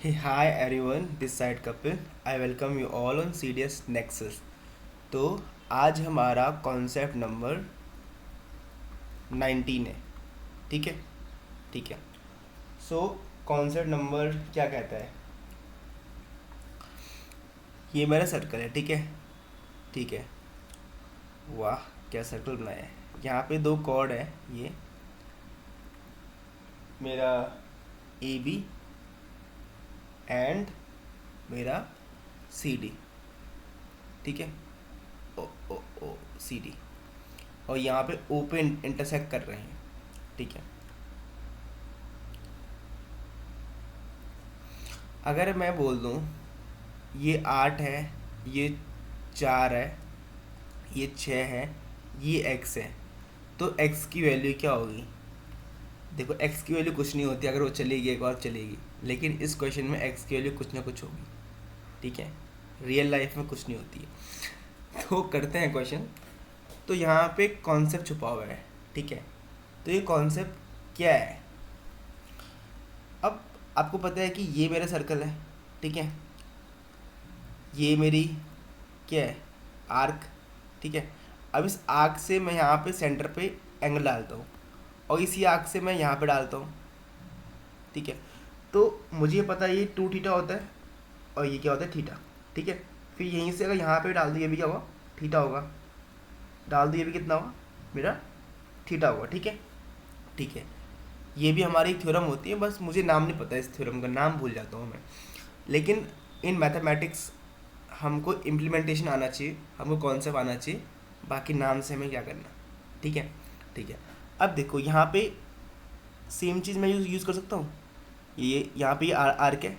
Hey, hi everyone, this side Kapil. I welcome you all on CDS Nexus. तो आज हमारा concept number 19 है. ठीक है. ठीक है. सो कॉन्सेप्ट नंबर क्या कहता है? ये मेरा सर्कल है. ठीक है. ठीक है. वाह, क्या सर्कल बनाया है. यहाँ पे दो कॉर्ड है. ये मेरा ए बी एंड मेरा सी डी. ठीक है. O O O C D. और यहाँ पे ओ पे इंटरसेक्ट कर रहे हैं. ठीक है. अगर मैं बोल दूँ ये 8 है, ये 4 है, ये 6 है, ये x है, तो x की वैल्यू क्या होगी? देखो x की वैल्यू कुछ नहीं होती, अगर वो चलेगी एक और चलेगी, लेकिन इस क्वेश्चन में x की वैल्यू कुछ ना कुछ होगी. ठीक है. रियल लाइफ में कुछ नहीं होती है. तो करते हैं क्वेश्चन. तो यहाँ पे कॉन्सेप्ट छुपा हुआ है. ठीक है. तो ये कॉन्सेप्ट क्या है? अब आपको पता है कि ये मेरा सर्कल है. ठीक है. ये मेरी क्या है? आर्क. ठीक है. अब इस आर्क से मैं यहाँ पे सेंटर पे एंगल डालता हूँ और इसी आर्क से मैं यहाँ पे डालता हूँ. ठीक है. तो मुझे पता है ये 2 थीटा होता है और ये क्या होता है? थीटा. ठीक है. फिर यहीं से अगर यहाँ पे डाल दूँ, ये भी क्या होगा? थीटा होगा. डाल दूँ, ये भी कितना होगा? मेरा थीटा होगा. ठीक है. ठीक है. ये भी हमारी थ्योरम होती है, बस मुझे नाम नहीं पता, इस थ्योरम का नाम भूल जाता हूँ मैं. लेकिन इन मैथमेटिक्स हमको इम्प्लीमेंटेशन आना चाहिए, हमको कॉन्सेप्ट आना चाहिए, बाकी नाम से हमें क्या करना. ठीक है. ठीक है. अब देखो यहाँ पे सेम चीज़ मैं यूज़ कर सकता हूँ. ये यहाँ पे ये आर्क है.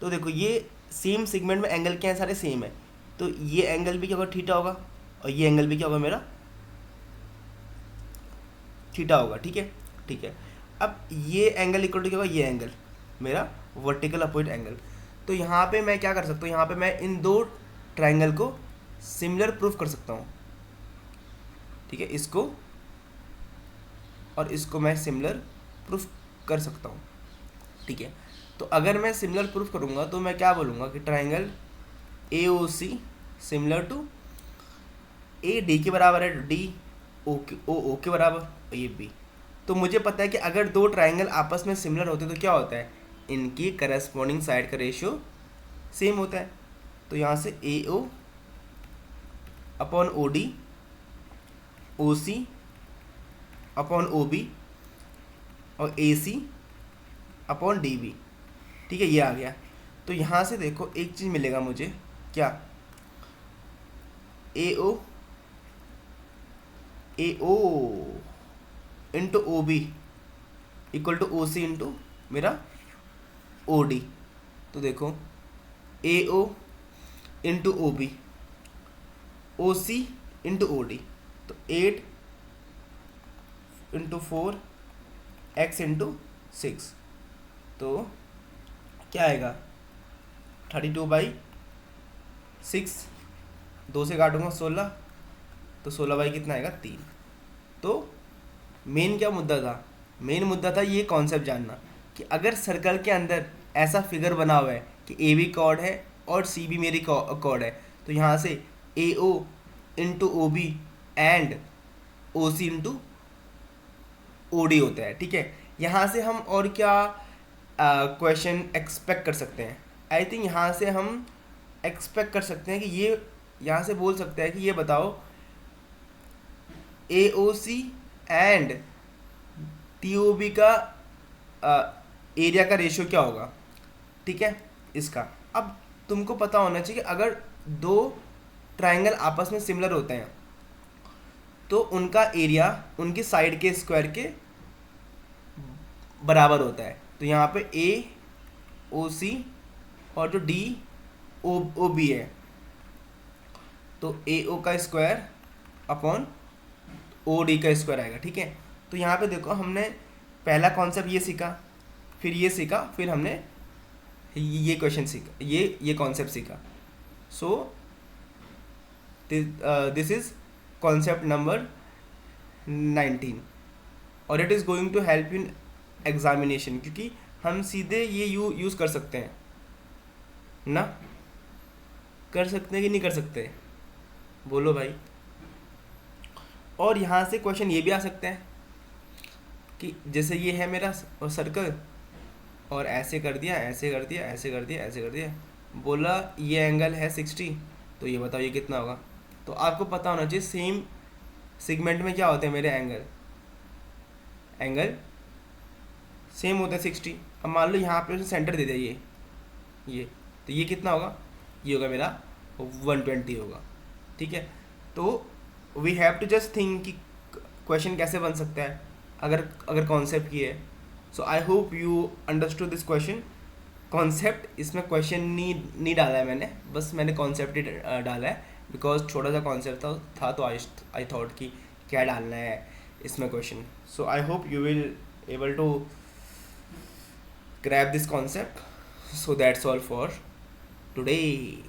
तो देखो ये सेम सेगमेंट में एंगल क्या है? सारे सेम है. तो ये एंगल भी क्या होगा? थीटा होगा. और ये एंगल भी क्या होगा? मेरा थीटा होगा. ठीक है. ठीक है. अब ये एंगल इक्वल टू क्या होगा? ये एंगल मेरा वर्टिकल अपोजिट एंगल. तो यहाँ पे मैं क्या कर सकता हूँ? यहाँ पे मैं इन दो ट्रायंगल को सिमिलर प्रूफ कर सकता हूँ. ठीक है. इसको और इसको मैं सिमिलर प्रूफ कर सकता हूँ. ठीक है. तो अगर मैं सिमिलर प्रूफ करूँगा तो मैं क्या बोलूँगा कि triangle A O C similar to A D के बराबर है, डी ओ के बराबर, और ये बी. तो मुझे पता है कि अगर दो ट्रायंगल आपस में सिमिलर होते हैं तो क्या होता है? इनकी करस्पॉन्डिंग साइड का रेशियो सेम होता है. तो यहाँ से A O upon O D, O C upon O B और ए सी अपॉन डी बी. ठीक है. ये आ गया. तो यहाँ से देखो एक चीज़ मिलेगा मुझे. क्या? A O into O B equal to O C into मेरा ओ डी. तो देखो A O into O B, O C into O D. तो 8 इंटू 4 एक्स इंटू 6. तो क्या आएगा? 32/6. 2 से काटूंगा 16, तो 16 बाई कितना आएगा? 3. तो मेन क्या मुद्दा था? मेन मुद्दा था ये कॉन्सेप्ट जानना कि अगर सर्कल के अंदर ऐसा फिगर बना हुआ है कि ए बी कॉर्ड है और सी बी मेरी कॉर्ड है, तो यहाँ से A O into O B and O C into O D होता है. ठीक है. यहाँ से हम और क्या क्वेश्चन एक्सपेक्ट कर सकते हैं? आई थिंक यहाँ से हम एक्सपेक्ट कर सकते हैं कि ये यहाँ से बोल सकते हैं कि ये बताओ ए O C and T O B का एरिया का रेशियो क्या होगा? ठीक है. इसका अब तुमको पता होना चाहिए कि अगर दो ट्रायंगल आपस में सिमिलर होते हैं तो उनका एरिया उनकी साइड के स्क्वायर के बराबर होता है. तो यहाँ पे ए ओ सी और जो डी ओ बी है, तो ए ओ का स्क्वायर अपॉन ओ डी का स्क्वायर आएगा. ठीक है. तो यहाँ पे देखो हमने पहला कॉन्सेप्ट ये सीखा, फिर ये सीखा, फिर हमने ये क्वेश्चन सीखा, ये कॉन्सेप्ट सीखा. So this is concept number 19 और it is going to help in examination, क्योंकि हम सीधे ये यूज़ कर सकते हैं. ना? कर सकते हैं कि नहीं कर सकते? बोलो भाई। और यहाँ से क्वेश्चन ये भी आ सकते हैं कि जैसे ये है मेरा सर्कल, और ऐसे कर दिया, ऐसे कर दिया, ऐसे कर दिया, ऐसे कर दिया, बोला ये एंगल है 60, तो ये बताओ ये कितना होगा? तो आपको पता होना चाहिए सेम सेगमेंट में क्या होते हैं मेरे एंगल, एंगल सेम होता है 60। अब मान लो यहाँ पे उसने सेंटर दे दिया ये, तो ये कितना होगा? ये होगा मेरा 120 होगा। ठीक है, तो we have to just think कि क्वेश्चन कैसे बन सकता है अगर अगर कॉन्सेप्ट ये है। So I hope you understood this question. Concept, इसमें क्वेश्चन नहीं डाला है मैंने, बस मैंने कॉन्सेप्ट ही डाला है, बिकॉज छोटा सा कॉन्सेप्ट था तो आई थॉट कि क्या डालना है इसमें question. So I hope you will able to grab this concept. So that's all for today.